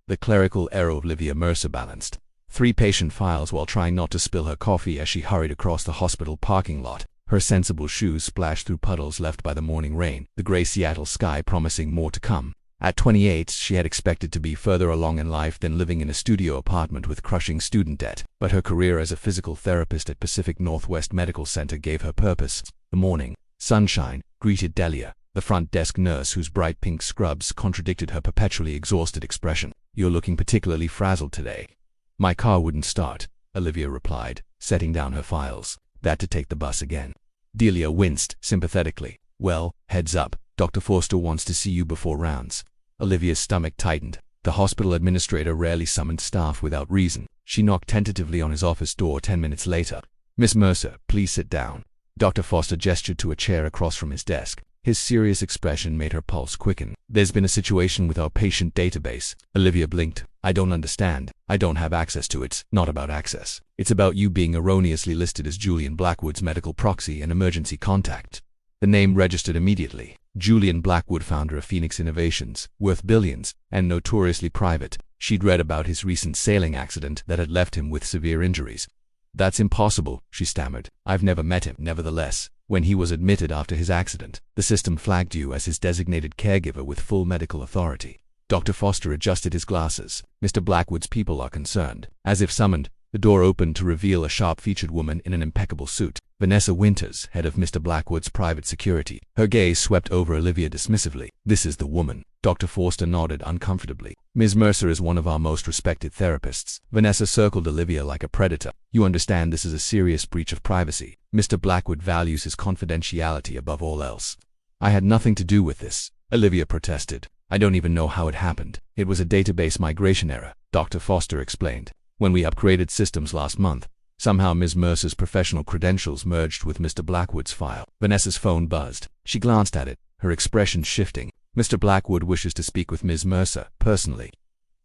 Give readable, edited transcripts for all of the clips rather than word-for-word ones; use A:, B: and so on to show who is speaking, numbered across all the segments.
A: The clerical error of Olivia Mercer balanced 3 patient files while trying not to spill her coffee as she hurried across the hospital parking lot. Her sensible shoes splashed through puddles left by the morning rain, the gray Seattle sky promising more to come. At 28, she had expected to be further along in life than living in a studio apartment with crushing student debt, but her career as a physical therapist at Pacific Northwest Medical Center gave her purpose. The morning sunshine greeted Delia, the front desk nurse whose bright pink scrubs contradicted her perpetually exhausted expression. "You're looking particularly frazzled today." "My car wouldn't start," Olivia replied, setting down her files. "That to take the bus again." Delia winced sympathetically. "Well, heads up, Dr. Forster wants to see you before rounds." Olivia's stomach tightened. The hospital administrator rarely summoned staff without reason. She knocked tentatively on his office door 10 minutes later. "Miss Mercer, please sit down." Dr. Forster gestured to a chair across from his desk. His serious expression made her pulse quicken. "There's been a situation with our patient database." Olivia blinked. "I don't understand. I don't have access to it." "Not about access. It's about you being erroneously listed as Julian Blackwood's medical proxy and emergency contact." The name registered immediately. Julian Blackwood, founder of Phoenix Innovations, worth billions, and notoriously private. She'd read about his recent sailing accident that had left him with severe injuries. "That's impossible," she stammered. "I've never met him." Nevertheless, when he was admitted after his accident, the system flagged you as his designated caregiver with full medical authority. Dr. Foster adjusted his glasses. "Mr. Blackwood's people are concerned." As if summoned, the door opened to reveal a sharp-featured woman in an impeccable suit. Vanessa Winters, head of Mr. Blackwood's private security. Her gaze swept over Olivia dismissively. "This is the woman." Dr. Forster nodded uncomfortably. "Ms. Mercer is one of our most respected therapists." Vanessa circled Olivia like a predator. "You understand this is a serious breach of privacy. Mr. Blackwood values his confidentiality above all else." "I had nothing to do with this," Olivia protested. "I don't even know how it happened." "It was a database migration error," Dr. Foster explained. "When we upgraded systems last month, somehow Ms. Mercer's professional credentials merged with Mr. Blackwood's file." Vanessa's phone buzzed. She glanced at it, her expression shifting. "Mr. Blackwood wishes to speak with Ms. Mercer, personally."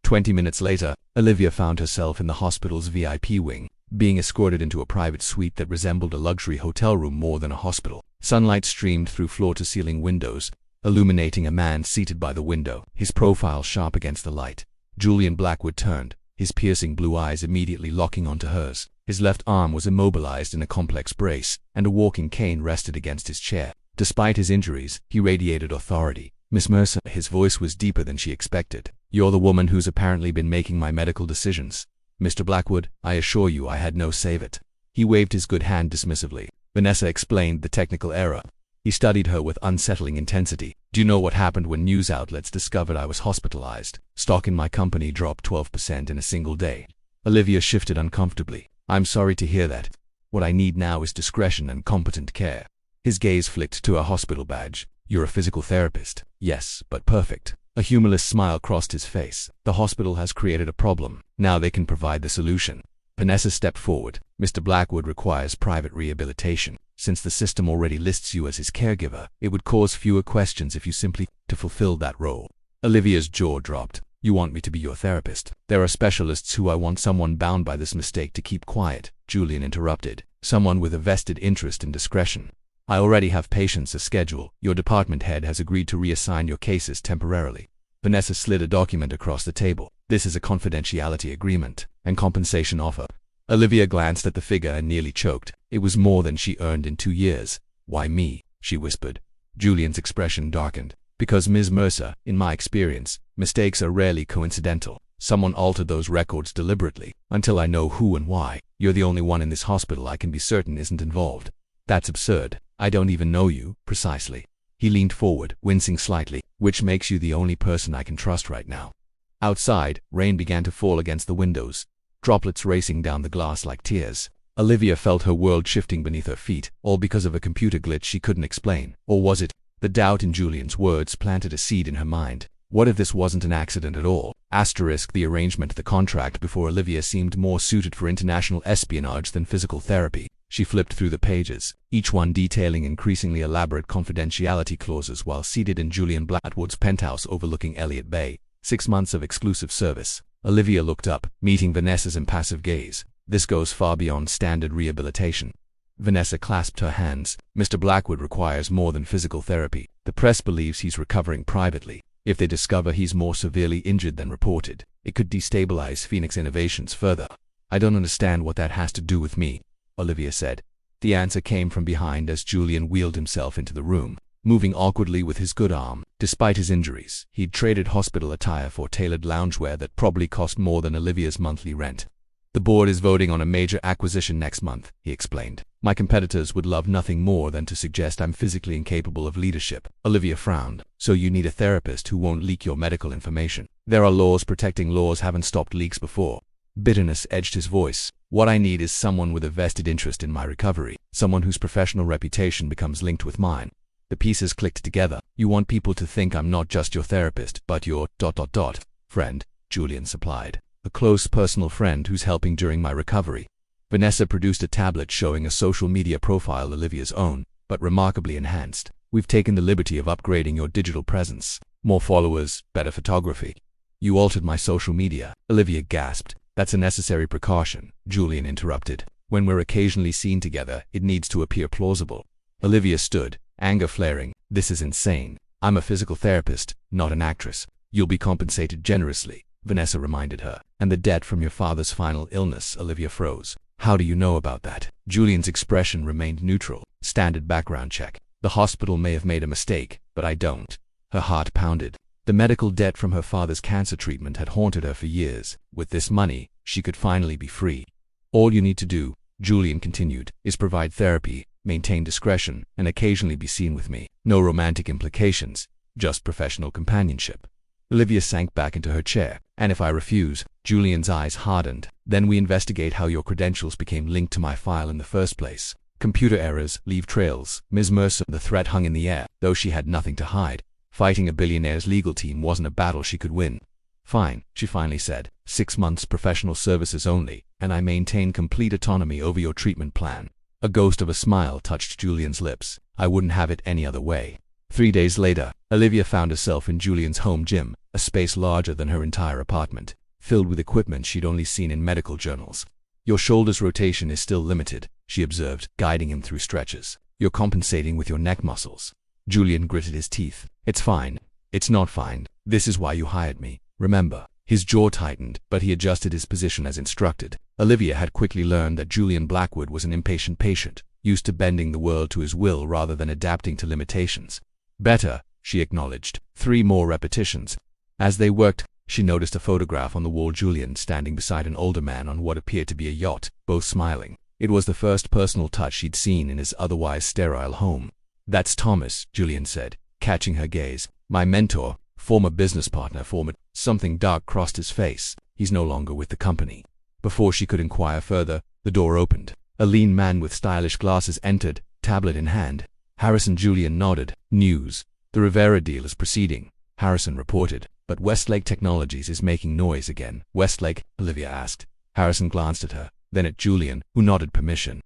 A: 20 minutes later, Olivia found herself in the hospital's VIP wing, being escorted into a private suite that resembled a luxury hotel room more than a hospital. Sunlight streamed through floor-to-ceiling windows, illuminating a man seated by the window, his profile sharp against the light. Julian Blackwood turned, his piercing blue eyes immediately locking onto hers. His left arm was immobilized in a complex brace, and a walking cane rested against his chair. Despite his injuries, he radiated authority. "Miss Mercer," his voice was deeper than she expected. "You're the woman who's apparently been making my medical decisions." "Mr. Blackwood, I assure you I had no say in it." He waved his good hand dismissively. Vanessa explained the technical error. He studied her with unsettling intensity. "Do you know what happened when news outlets discovered I was hospitalized? Stock in my company dropped 12% in a single day." Olivia shifted uncomfortably. "I'm sorry to hear that. What I need now is discretion and competent care." His gaze flicked to a hospital badge. "You're a physical therapist." "Yes, but perfect." A humorless smile crossed his face. "The hospital has created a problem. Now they can provide the solution." Vanessa stepped forward. "Mr. Blackwood requires private rehabilitation. Since the system already lists you as his caregiver, it would cause fewer questions if you simply to fulfill that role." Olivia's jaw dropped. "You want me to be your therapist?" "There are specialists who I want someone bound by this mistake to keep quiet," Julian interrupted. "Someone with a vested interest in discretion." "I already have patients to schedule. Your department head has agreed to reassign your cases temporarily." Vanessa slid a document across the table. "This is a confidentiality agreement and compensation offer." Olivia glanced at the figure and nearly choked. It was more than she earned in 2 years. "Why me?" she whispered. Julian's expression darkened. "Because Ms. Mercer, in my experience, mistakes are rarely coincidental. Someone altered those records deliberately. Until I know who and why, you're the only one in this hospital I can be certain isn't involved." "That's absurd. I don't even know you, precisely." He leaned forward, wincing slightly. "Which makes you the only person I can trust right now." Outside, rain began to fall against the windows, droplets racing down the glass like tears. Olivia felt her world shifting beneath her feet, all because of a computer glitch she couldn't explain. Or was it? The doubt in Julian's words planted a seed in her mind. What if this wasn't an accident at all? The arrangement, the contract before Olivia seemed more suited for international espionage than physical therapy. She flipped through the pages, each one detailing increasingly elaborate confidentiality clauses while seated in Julian Blackwood's penthouse overlooking Elliott Bay. 6 months of exclusive service. Olivia looked up, meeting Vanessa's impassive gaze. "This goes far beyond standard rehabilitation." Vanessa clasped her hands. "Mr. Blackwood requires more than physical therapy. The press believes he's recovering privately. If they discover he's more severely injured than reported, it could destabilize Phoenix Innovations further. I don't understand what that has to do with me, Olivia said. The answer came from behind as Julian wheeled himself into the room, moving awkwardly with his good arm. Despite his injuries, he'd traded hospital attire for tailored loungewear that probably cost more than Olivia's monthly rent. The board is voting on a major acquisition next month, he explained. My competitors would love nothing more than to suggest I'm physically incapable of leadership. Olivia frowned. So you need a therapist who won't leak your medical information. There are laws protecting laws haven't stopped leaks before. Bitterness edged his voice. What I need is someone with a vested interest in my recovery, someone whose professional reputation becomes linked with mine. The pieces clicked together. You want people to think I'm not just your therapist, but your ... friend, Julian supplied. A close personal friend who's helping during my recovery. Vanessa produced a tablet showing a social media profile Olivia's own, but remarkably enhanced. We've taken the liberty of upgrading your digital presence. More followers, better photography. You altered my social media, Olivia gasped. That's a necessary precaution, Julian interrupted. When we're occasionally seen together, it needs to appear plausible. Olivia stood, anger flaring. This is insane. I'm a physical therapist, not an actress. You'll be compensated generously, Vanessa reminded her. And the debt from your father's final illness, Olivia froze. How do you know about that? Julian's expression remained neutral. Standard background check. The hospital may have made a mistake, but I don't. Her heart pounded. The medical debt from her father's cancer treatment had haunted her for years. With this money, she could finally be free. All you need to do, Julian continued, is provide therapy, maintain discretion, and occasionally be seen with me. No romantic implications, just professional companionship. Olivia sank back into her chair. And if I refuse? Julian's eyes hardened. Then we investigate how your credentials became linked to my file in the first place. Computer errors leave trails. Ms. Mercer, the threat hung in the air, though she had nothing to hide. Fighting a billionaire's legal team wasn't a battle she could win. Fine, she finally said. 6 months professional services only, and I maintain complete autonomy over your treatment plan. A ghost of a smile touched Julian's lips. I wouldn't have it any other way. 3 days later, Olivia found herself in Julian's home gym, a space larger than her entire apartment, filled with equipment she'd only seen in medical journals. Your shoulder's rotation is still limited, she observed, guiding him through stretches. You're compensating with your neck muscles. Julian gritted his teeth. It's fine. It's not fine. This is why you hired me. Remember. His jaw tightened, but he adjusted his position as instructed. Olivia had quickly learned that Julian Blackwood was an impatient patient, used to bending the world to his will rather than adapting to limitations. Better, she acknowledged. 3 more repetitions. As they worked, she noticed a photograph on the wall. Julian standing beside an older man on what appeared to be a yacht, both smiling. It was the first personal touch she'd seen in his otherwise sterile home. That's Thomas, Julian said, catching her gaze. My mentor, former business partner, Something dark crossed his face. He's no longer with the company. Before she could inquire further, the door opened. A lean man with stylish glasses entered, tablet in hand. Harrison. Julian nodded. News. The Rivera deal is proceeding, Harrison reported. But Westlake Technologies is making noise again. Westlake? Olivia asked. Harrison glanced at her, then at Julian, who nodded permission.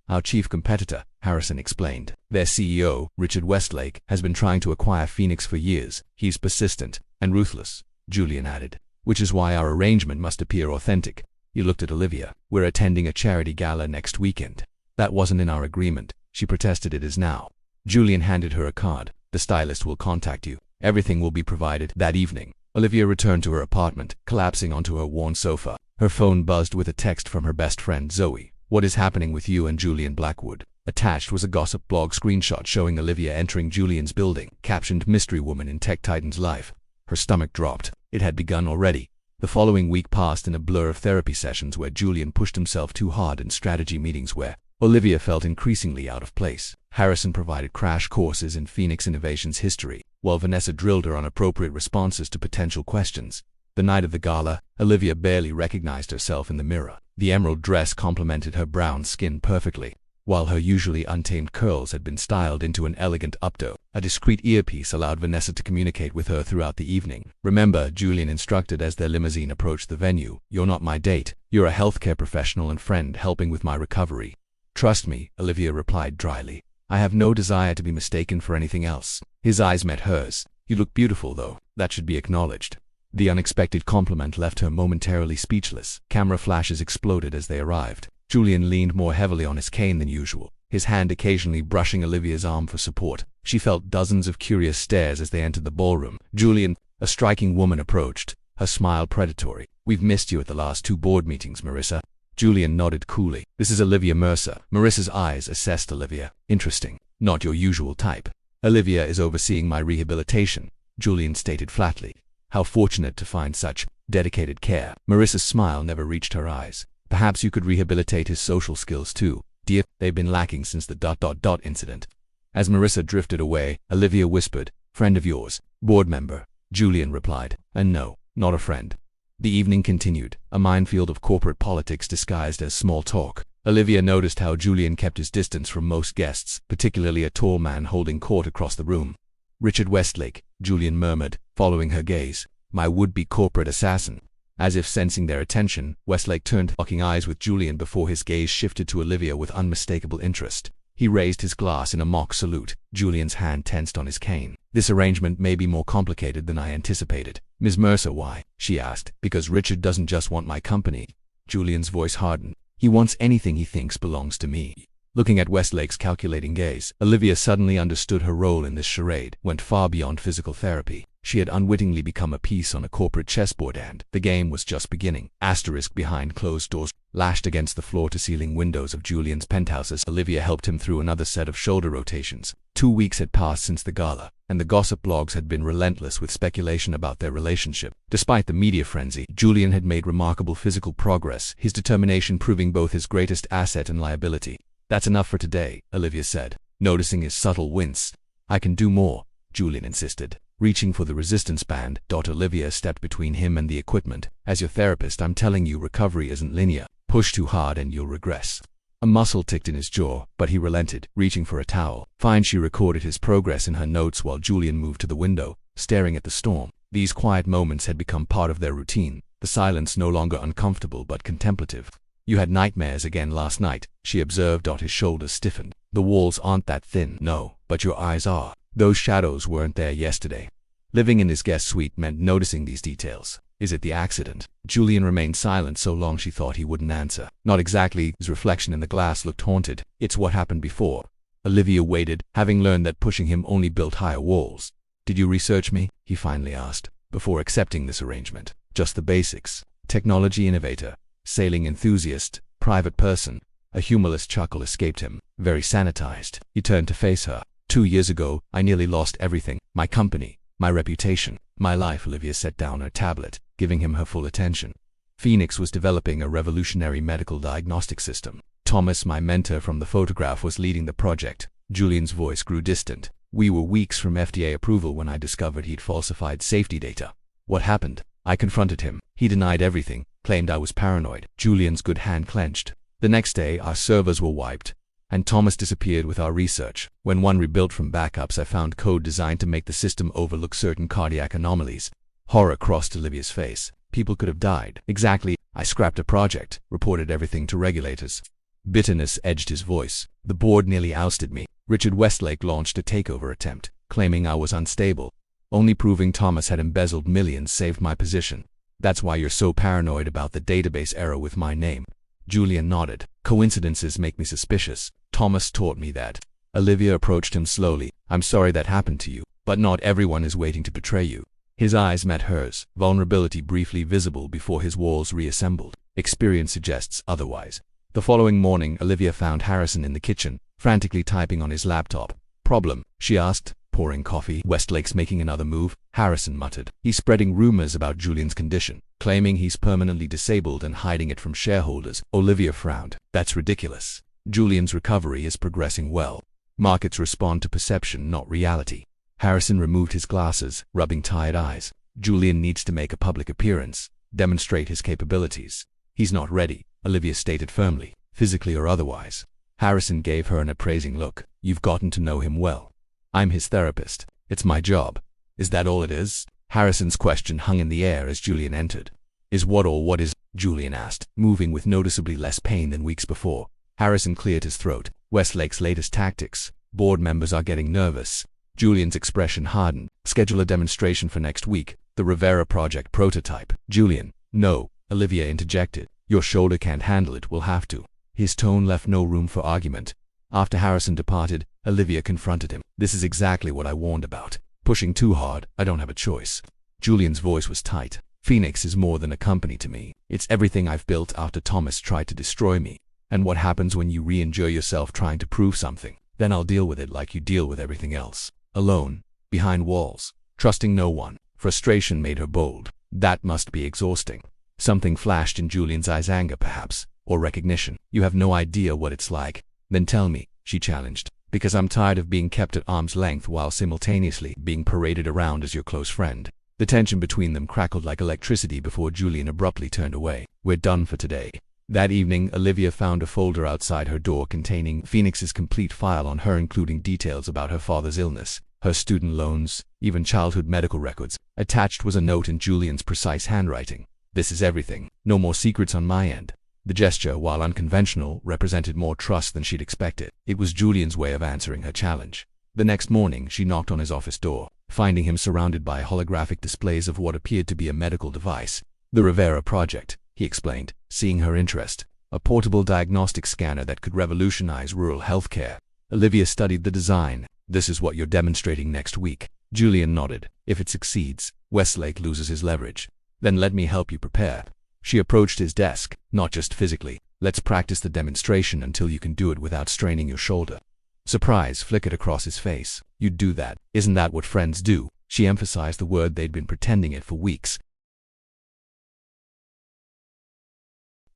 A: Our chief competitor, Harrison explained. Their CEO, Richard Westlake, has been trying to acquire Phoenix for years. He's persistent and ruthless, Julian added. Which is why our arrangement must appear authentic. He looked at Olivia. We're attending a charity gala next weekend. That wasn't in our agreement, she protested. It is now. Julian handed her a card. The stylist will contact you. Everything will be provided. That evening, Olivia returned to her apartment, collapsing onto her worn sofa. Her phone buzzed with a text from her best friend Zoe. What is happening with you and Julian Blackwood? Attached was a gossip blog screenshot showing Olivia entering Julian's building, captioned Mystery Woman in Tech Titan's life. Her stomach dropped. It had begun already. The following week passed in a blur of therapy sessions where Julian pushed himself too hard and strategy meetings where Olivia felt increasingly out of place. Harrison provided crash courses in Phoenix Innovations history, while Vanessa drilled her on appropriate responses to potential questions. The night of the gala, Olivia barely recognized herself in the mirror. The emerald dress complemented her brown skin perfectly, while her usually untamed curls had been styled into an elegant updo. A discreet earpiece allowed Vanessa to communicate with her throughout the evening. Remember, Julian instructed as their limousine approached the venue, you're not my date. You're a healthcare professional and friend helping with my recovery. Trust me, Olivia replied dryly. I have no desire to be mistaken for anything else. His eyes met hers. You look beautiful, though. That should be acknowledged. The unexpected compliment left her momentarily speechless. Camera flashes exploded as they arrived. Julian leaned more heavily on his cane than usual, his hand occasionally brushing Olivia's arm for support. She felt dozens of curious stares as they entered the ballroom. Julian, a striking woman, approached, her smile predatory. "We've missed you at the last 2 board meetings, Marissa." Julian nodded coolly. "This is Olivia Mercer." Marissa's eyes assessed Olivia. "Interesting. Not your usual type." "Olivia is overseeing my rehabilitation," Julian stated flatly. "How fortunate to find such dedicated care." Marissa's smile never reached her eyes. "Perhaps you could rehabilitate his social skills too, dear. They've been lacking since the ... incident." As Marissa drifted away, Olivia whispered, "Friend of yours?" "Board member," Julian replied. "And no, not a friend." The evening continued, a minefield of corporate politics disguised as small talk. Olivia noticed how Julian kept his distance from most guests, particularly a tall man holding court across the room. "Richard Westlake," Julian murmured, following her gaze. "My would-be corporate assassin." As if sensing their attention, Westlake turned, locking eyes with Julian before his gaze shifted to Olivia with unmistakable interest. He raised his glass in a mock salute. Julian's hand tensed on his cane. "This arrangement may be more complicated than I anticipated." "Ms. Mercer, why?" she asked. "Because Richard doesn't just want my company." Julian's voice hardened. "He wants anything he thinks belongs to me." Looking at Westlake's calculating gaze, Olivia suddenly understood her role in this charade went far beyond physical therapy. She had unwittingly become a piece on a corporate chessboard, and the game was just beginning. Asterisk behind closed doors, lashed against the floor-to-ceiling windows of Julian's penthouse as Olivia helped him through another set of shoulder rotations. 2 weeks had passed since the gala, and the gossip blogs had been relentless with speculation about their relationship. Despite the media frenzy, Julian had made remarkable physical progress, his determination proving both his greatest asset and liability. "That's enough for today," Olivia said, noticing his subtle wince. "I can do more," Julian insisted. Reaching for the resistance band, Olivia stepped between him and the equipment. "As your therapist, I'm telling you recovery isn't linear. Push too hard and you'll regress." A muscle ticked in his jaw, but he relented, reaching for a towel. Fine, she recorded his progress in her notes while Julian moved to the window, staring at the storm. These quiet moments had become part of their routine, the silence no longer uncomfortable but contemplative. "You had nightmares again last night," she observed. His shoulders stiffened. "The walls aren't that thin." "No, but your eyes are. Those shadows weren't there yesterday." Living in his guest suite meant noticing these details. "Is it the accident?" Julian remained silent so long she thought he wouldn't answer. "Not exactly." His reflection in the glass looked haunted. "It's what happened before." Olivia waited, having learned that pushing him only built higher walls. "Did you research me?" he finally asked, before accepting this arrangement. "Just the basics. Technology innovator, sailing enthusiast, private person." A humorless chuckle escaped him. "Very sanitized." He turned to face her. 2 years ago, I nearly lost everything. My company, my reputation, my life." Olivia set down her tablet, giving him her full attention. "Phoenix was developing a revolutionary medical diagnostic system. Thomas, my mentor from the photograph, was leading the project." Julian's voice grew distant. "We were weeks from FDA approval when I discovered he'd falsified safety data." "What happened?" "I confronted him. He denied everything, claimed I was paranoid." Julian's good hand clenched. "The next day, our servers were wiped, and Thomas disappeared with our research. When one rebuilt from backups, I found code designed to make the system overlook certain cardiac anomalies." Horror crossed Olivia's face. "People could have died." "Exactly. I scrapped a project, reported everything to regulators." Bitterness edged his voice. "The board nearly ousted me. Richard Westlake launched a takeover attempt, claiming I was unstable. Only proving Thomas had embezzled millions saved my position. That's why you're so paranoid about the database error with my name." Julian nodded. "Coincidences make me suspicious. Thomas taught me that." Olivia approached him slowly. "I'm sorry that happened to you, but not everyone is waiting to betray you." His eyes met hers, vulnerability briefly visible before his walls reassembled. "Experience suggests otherwise." The following morning, Olivia found Harrison in the kitchen, frantically typing on his laptop. "Problem?" she asked, pouring coffee. "Westlake's making another move," Harrison muttered. "He's spreading rumors about Julian's condition, claiming he's permanently disabled and hiding it from shareholders." Olivia frowned. "That's ridiculous. Julian's recovery is progressing well. Markets respond to perception, not reality." Harrison removed his glasses, rubbing tired eyes. "Julian needs to make a public appearance, demonstrate his capabilities." "He's not ready," Olivia stated firmly, "physically or otherwise." Harrison gave her an appraising look. "You've gotten to know him well." "I'm his therapist. It's my job." "Is that all it is?" Harrison's question hung in the air as Julian entered. "Is what or what is?" Julian asked, moving with noticeably less pain than weeks before. Harrison cleared his throat. "Westlake's latest tactics. Board members are getting nervous." Julian's expression hardened. "Schedule a demonstration for next week. The Rivera Project prototype." "Julian." "No," Olivia interjected. "Your shoulder can't handle it. We'll have to." His tone left no room for argument. After Harrison departed, Olivia confronted him. "This is exactly what I warned about. Pushing too hard, I don't have a choice." Julian's voice was tight. "Phoenix is more than a company to me. It's everything I've built after Thomas tried to destroy me. And what happens when you re-injure yourself trying to prove something? Then I'll deal with it like you deal with everything else. Alone, behind walls, trusting no one." Frustration made her bold. "That must be exhausting." Something flashed in Julian's eyes, anger perhaps, or recognition. "You have no idea what it's like." "Then tell me," she challenged, "because I'm tired of being kept at arm's length while simultaneously being paraded around as your close friend." The tension between them crackled like electricity before Julian abruptly turned away. "We're done for today." That evening, Olivia found a folder outside her door containing Phoenix's complete file on her, including details about her father's illness, her student loans, even childhood medical records. Attached was a note in Julian's precise handwriting. "This is everything. No more secrets on my end." The gesture, while unconventional, represented more trust than she'd expected. It was Julian's way of answering her challenge. The next morning, she knocked on his office door, finding him surrounded by holographic displays of what appeared to be a medical device. "The Rivera Project," he explained, seeing her interest. "A portable diagnostic scanner that could revolutionize rural healthcare." Olivia studied the design. "This is what you're demonstrating next week." Julian nodded. "If it succeeds, Westlake loses his leverage. Then let me help you prepare." She approached his desk. "Not just physically. Let's practice the demonstration until you can do it without straining your shoulder." Surprise flickered across his face. "You'd do that? Isn't that what friends do?" She emphasized the word. They'd been pretending it for weeks.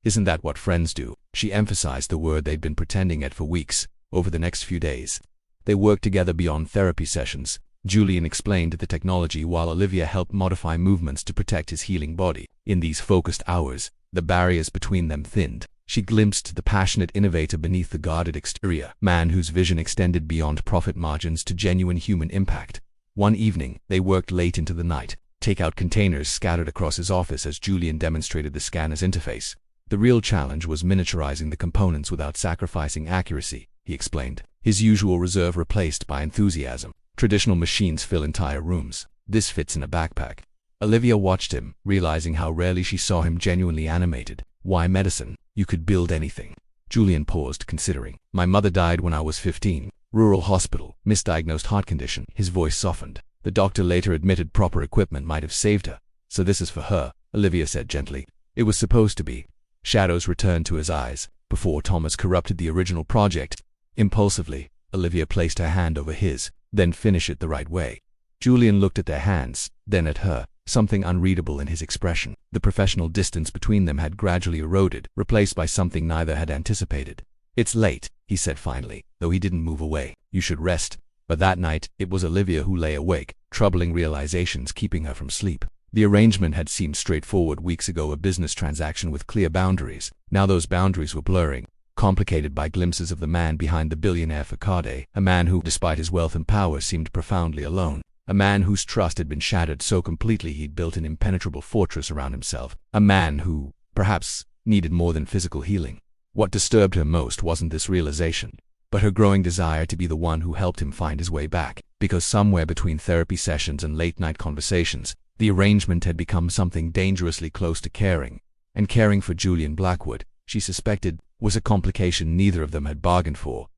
A: "Isn't that what friends do?" She emphasized the word. They'd been pretending it for weeks. Over the next few days, they worked together beyond therapy sessions. Julian explained the technology while Olivia helped modify movements to protect his healing body. In these focused hours, the barriers between them thinned. She glimpsed the passionate innovator beneath the guarded exterior, man whose vision extended beyond profit margins to genuine human impact. One evening, they worked late into the night. Takeout containers scattered across his office as Julian demonstrated the scanner's interface. "The real challenge was miniaturizing the components without sacrificing accuracy," he explained, his usual reserve replaced by enthusiasm. "Traditional machines fill entire rooms. This fits in a backpack." Olivia watched him, realizing how rarely she saw him genuinely animated. "Why medicine? You could build anything." Julian paused, considering. "My mother died when I was 15. Rural hospital, misdiagnosed heart condition." His voice softened. "The doctor later admitted proper equipment might have saved her. So this is for her," Olivia said gently. "It was supposed to be." Shadows returned to his eyes. "Before Thomas corrupted the original project." Impulsively, Olivia placed her hand over his. "Then finish it the right way." Julian looked at their hands, then at her, something unreadable in his expression. The professional distance between them had gradually eroded, replaced by something neither had anticipated. "It's late," he said finally, though he didn't move away. "You should rest." But that night, it was Olivia who lay awake, troubling realizations keeping her from sleep. The arrangement had seemed straightforward weeks ago, a business transaction with clear boundaries. Now those boundaries were blurring, complicated by glimpses of the man behind the billionaire facade, a man who, despite his wealth and power, seemed profoundly alone. A man whose trust had been shattered so completely he'd built an impenetrable fortress around himself. A man who, perhaps, needed more than physical healing. What disturbed her most wasn't this realization, but her growing desire to be the one who helped him find his way back. Because somewhere between therapy sessions and late-night conversations, the arrangement had become something dangerously close to caring. And caring for Julian Blackwood, she suspected, was a complication neither of them had bargained for.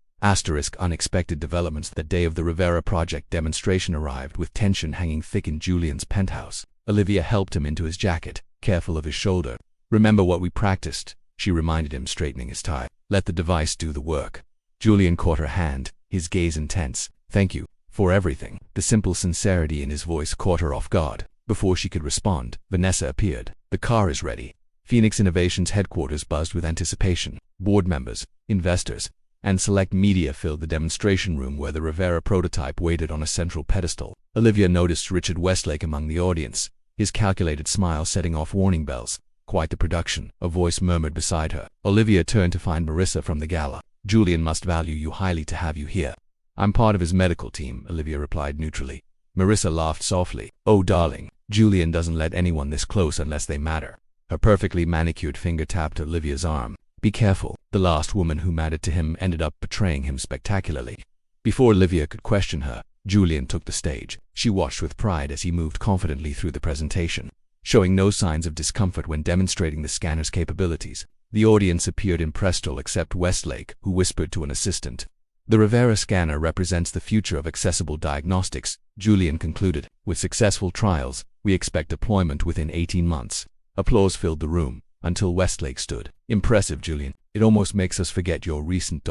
A: Unexpected developments. The day of the Rivera Project demonstration arrived with tension hanging thick in Julian's penthouse. Olivia helped him into his jacket, careful of his shoulder. "Remember what we practiced," she reminded him, straightening his tie. "Let the device do the work." Julian caught her hand, his gaze intense. "Thank you for everything." The simple sincerity in his voice caught her off guard. Before she could respond, Vanessa appeared. "The car is ready." Phoenix Innovations headquarters buzzed with anticipation. Board members, investors, and select media filled the demonstration room where the Rivera prototype waited on a central pedestal. Olivia noticed Richard Westlake among the audience, his calculated smile setting off warning bells. "Quite the production," a voice murmured beside her. Olivia turned to find Marissa from the gala. "Julian must value you highly to have you here." "I'm part of his medical team," Olivia replied neutrally. Marissa laughed softly. "Oh darling, Julian doesn't let anyone this close unless they matter." Her perfectly manicured finger tapped Olivia's arm. "Be careful." The last woman who mattered to him ended up betraying him spectacularly. Before Olivia could question her, Julian took the stage. She watched with pride as he moved confidently through the presentation, showing no signs of discomfort when demonstrating the scanner's capabilities. The audience appeared impressed, all except Westlake, who whispered to an assistant, The Rivera scanner represents the future of accessible diagnostics, Julian concluded. With successful trials, we expect deployment within 18 months. Applause filled the room, until Westlake stood. Impressive, Julian. It almost makes us forget your recent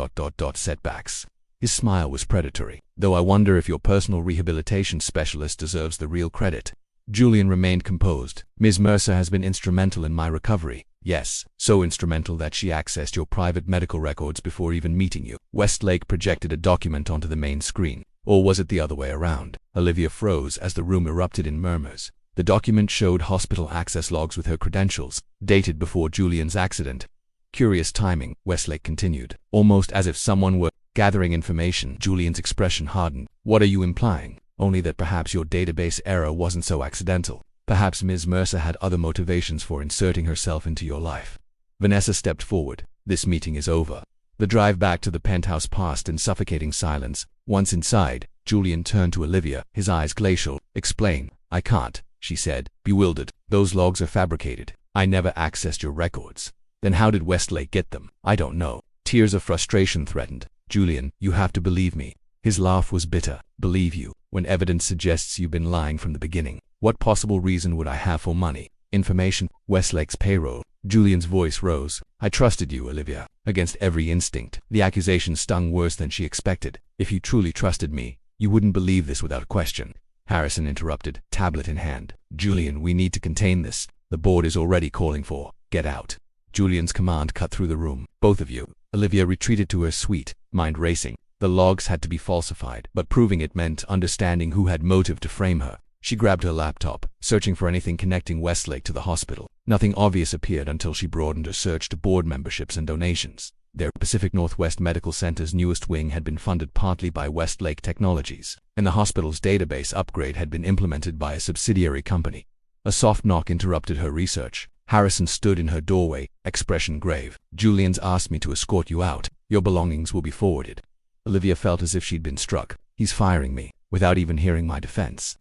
A: setbacks. His smile was predatory. Though I wonder if your personal rehabilitation specialist deserves the real credit. Julian remained composed. Ms. Mercer has been instrumental in my recovery. Yes, so instrumental that she accessed your private medical records before even meeting you. Westlake projected a document onto the main screen. Or was it the other way around? Olivia froze as the room erupted in murmurs. The document showed hospital access logs with her credentials, dated before Julian's accident. Curious timing, Westlake continued, almost as if someone were gathering information. Julian's expression hardened. What are you implying? Only that perhaps your database error wasn't so accidental. Perhaps Ms. Mercer had other motivations for inserting herself into your life. Vanessa stepped forward. This meeting is over. The drive back to the penthouse passed in suffocating silence. Once inside, Julian turned to Olivia, his eyes glacial. Explain. I can't, she said, bewildered. Those logs are fabricated. I never accessed your records. Then how did Westlake get them? I don't know. Tears of frustration threatened. Julian, you have to believe me. His laugh was bitter. Believe you, when evidence suggests you've been lying from the beginning. What possible reason would I have for money? Information? Westlake's payroll. Julian's voice rose. I trusted you, Olivia. Against every instinct. The accusation stung worse than she expected. If you truly trusted me, you wouldn't believe this without question. Harrison interrupted, tablet in hand. Julian, we need to contain this. The board is already calling for. Get out. Julian's command cut through the room. Both of you. Olivia retreated to her suite, mind racing. The logs had to be falsified, but proving it meant understanding who had motive to frame her. She grabbed her laptop, searching for anything connecting Westlake to the hospital. Nothing obvious appeared until she broadened her search to board memberships and donations. Their Pacific Northwest Medical Center's newest wing had been funded partly by Westlake Technologies, and the hospital's database upgrade had been implemented by a subsidiary company. A soft knock interrupted her research. Harrison stood in her doorway, expression grave. Julian's asked me to escort you out. Your belongings will be forwarded. Olivia felt as if she'd been struck. He's firing me, without even hearing my defense.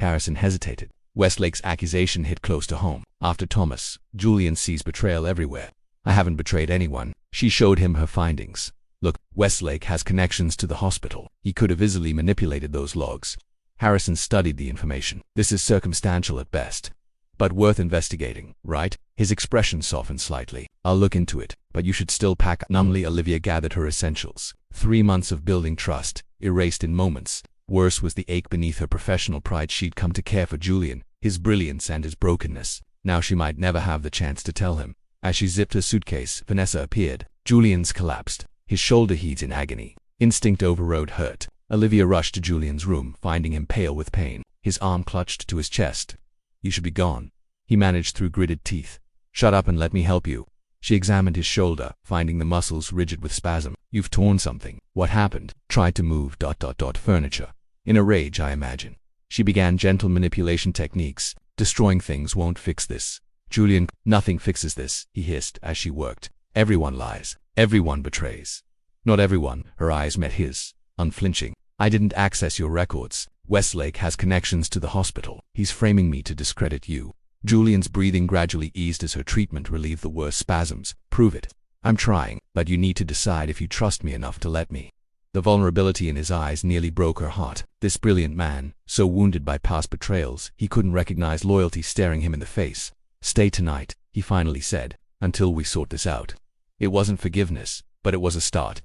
A: Harrison hesitated. Westlake's accusation hit close to home. After Thomas, Julian sees betrayal everywhere. I haven't betrayed anyone. She showed him her findings. Look, Westlake has connections to the hospital. He could have easily manipulated those logs. Harrison studied the information. This is circumstantial at best, but worth investigating, right? His expression softened slightly. I'll look into it, but you should still pack. Numbly, Olivia gathered her essentials. 3 months of building trust, erased in moments. Worse was the ache beneath her professional pride. She'd come to care for Julian, his brilliance and his brokenness. Now she might never have the chance to tell him. As she zipped her suitcase, Vanessa appeared. Julian's collapsed. His shoulder heaved in agony. Instinct overrode hurt. Olivia rushed to Julian's room, finding him pale with pain. His arm clutched to his chest. You should be gone, he managed through gritted teeth. Shut up and let me help you. She examined his shoulder, finding the muscles rigid with spasm. You've torn something. What happened? Tried to move furniture. In a rage, I imagine. She began gentle manipulation techniques. Destroying things won't fix this. Julian, nothing fixes this, he hissed as she worked. Everyone lies. Everyone betrays. Not everyone. Her eyes met his, unflinching. I didn't access your records. Westlake has connections to the hospital. He's framing me to discredit you. Julian's breathing gradually eased as her treatment relieved the worst spasms. Prove it. I'm trying, but you need to decide if you trust me enough to let me. The vulnerability in his eyes nearly broke her heart. This brilliant man, so wounded by past betrayals, he couldn't recognize loyalty staring him in the face. Stay tonight, he finally said, until we sort this out. It wasn't forgiveness, but it was a start.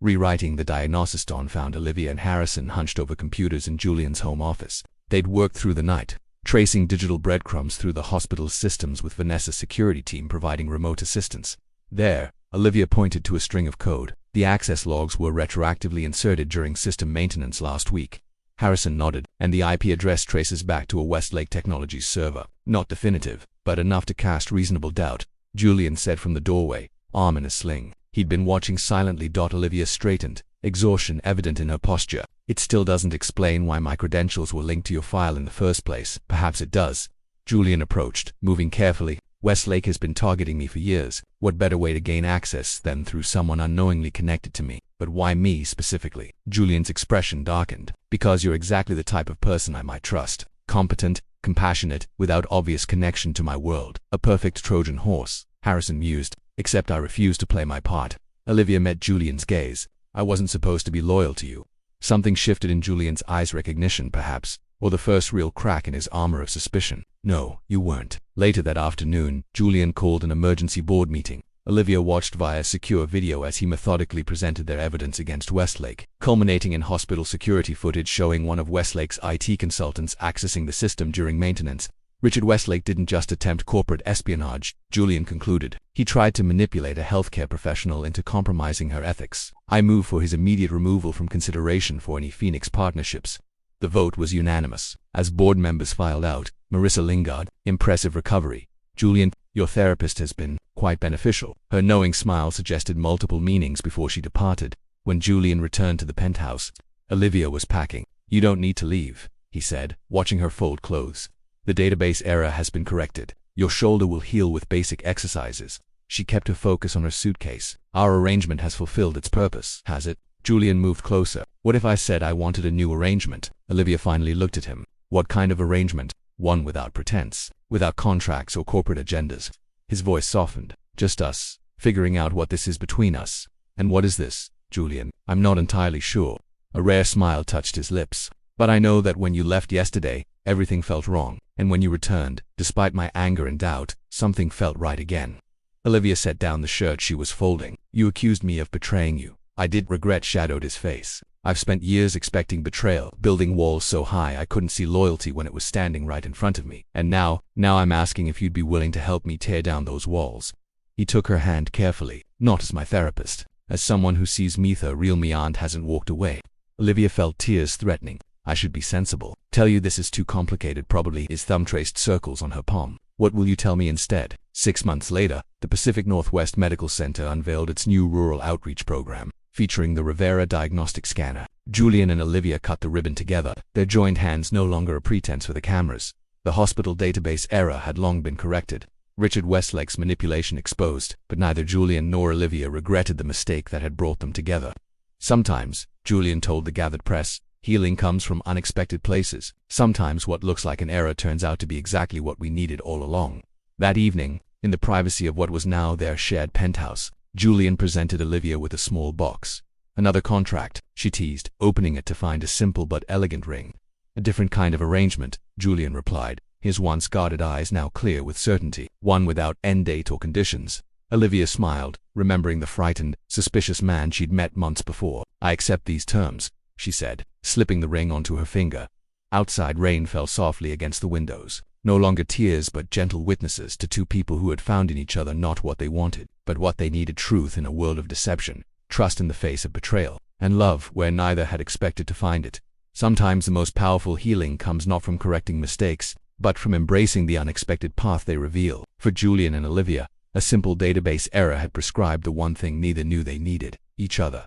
A: Rewriting the diagnosis, Dawn found Olivia and Harrison hunched over computers in Julian's home office. They'd worked through the night, tracing digital breadcrumbs through the hospital's systems with Vanessa's security team providing remote assistance. There, Olivia pointed to a string of code. The access logs were retroactively inserted during system maintenance last week. Harrison nodded, and the IP address traces back to a Westlake Technologies server. Not definitive, but enough to cast reasonable doubt, Julian said from the doorway, arm in a sling. He'd been watching silently. Olivia straightened, exhaustion evident in her posture. It still doesn't explain why my credentials were linked to your file in the first place. Perhaps it does. Julian approached, moving carefully. Westlake has been targeting me for years. What better way to gain access than through someone unknowingly connected to me? But why me specifically? Julian's expression darkened. Because you're exactly the type of person I might trust. Competent, compassionate, without obvious connection to my world. A perfect Trojan horse, Harrison mused. except I refused to play my part. Olivia met Julian's gaze. I wasn't supposed to be loyal to you. Something shifted in Julian's eyes, recognition perhaps, or the first real crack in his armor of suspicion. No, you weren't. Later that afternoon, Julian called an emergency board meeting. Olivia watched via secure video as he methodically presented their evidence against Westlake, culminating in hospital security footage showing one of Westlake's IT consultants accessing the system during maintenance. Richard Westlake didn't just attempt corporate espionage, Julian concluded. He tried to manipulate a healthcare professional into compromising her ethics. I move for his immediate removal from consideration for any Phoenix partnerships. The vote was unanimous. As board members filed out, Marissa Lingard, impressive recovery. Julian, your therapist has been quite beneficial. Her knowing smile suggested multiple meanings before she departed. When Julian returned to the penthouse, Olivia was packing. You don't need to leave, he said, watching her fold clothes. The database error has been corrected. Your shoulder will heal with basic exercises. She kept her focus on her suitcase. Our arrangement has fulfilled its purpose, has it? Julian moved closer. What if I said I wanted a new arrangement? Olivia finally looked at him. What kind of arrangement? One without pretense, without contracts or corporate agendas. His voice softened. Just us, figuring out what this is between us. And what is this, Julian? I'm not entirely sure. A rare smile touched his lips. But I know that when you left yesterday, everything felt wrong. And when you returned, despite my anger and doubt, something felt right again. Olivia set down the shirt she was folding. You accused me of betraying you. I did. Regret shadowed his face. I've spent years expecting betrayal, building walls so high I couldn't see loyalty when it was standing right in front of me. And now I'm asking if you'd be willing to help me tear down those walls. He took her hand carefully, not as my therapist, as someone who sees me the real me and hasn't walked away. Olivia felt tears threatening. I should be sensible. Tell you this is too complicated probably. His thumb traced circles on her palm. What will you tell me instead? 6 months later, the Pacific Northwest Medical Center unveiled its new rural outreach program, featuring the Rivera diagnostic scanner. Julian and Olivia cut the ribbon together, their joined hands no longer a pretense for the cameras. The hospital database error had long been corrected. Richard Westlake's manipulation exposed, but neither Julian nor Olivia regretted the mistake that had brought them together. Sometimes, Julian told the gathered press, healing comes from unexpected places. Sometimes what looks like an error turns out to be exactly what we needed all along. That evening, in the privacy of what was now their shared penthouse, Julian presented Olivia with a small box. Another contract, she teased, opening it to find a simple but elegant ring. A different kind of arrangement, Julian replied, his once guarded eyes now clear with certainty. One without end date or conditions. Olivia smiled, remembering the frightened, suspicious man she'd met months before. I accept these terms, she said, slipping the ring onto her finger. Outside rain fell softly against the windows. No longer tears but gentle witnesses to two people who had found in each other not what they wanted, but what they needed: truth in a world of deception, trust in the face of betrayal, and love where neither had expected to find it. Sometimes the most powerful healing comes not from correcting mistakes, but from embracing the unexpected path they reveal. For Julian and Olivia, a simple database error had prescribed the one thing neither knew they needed: each other.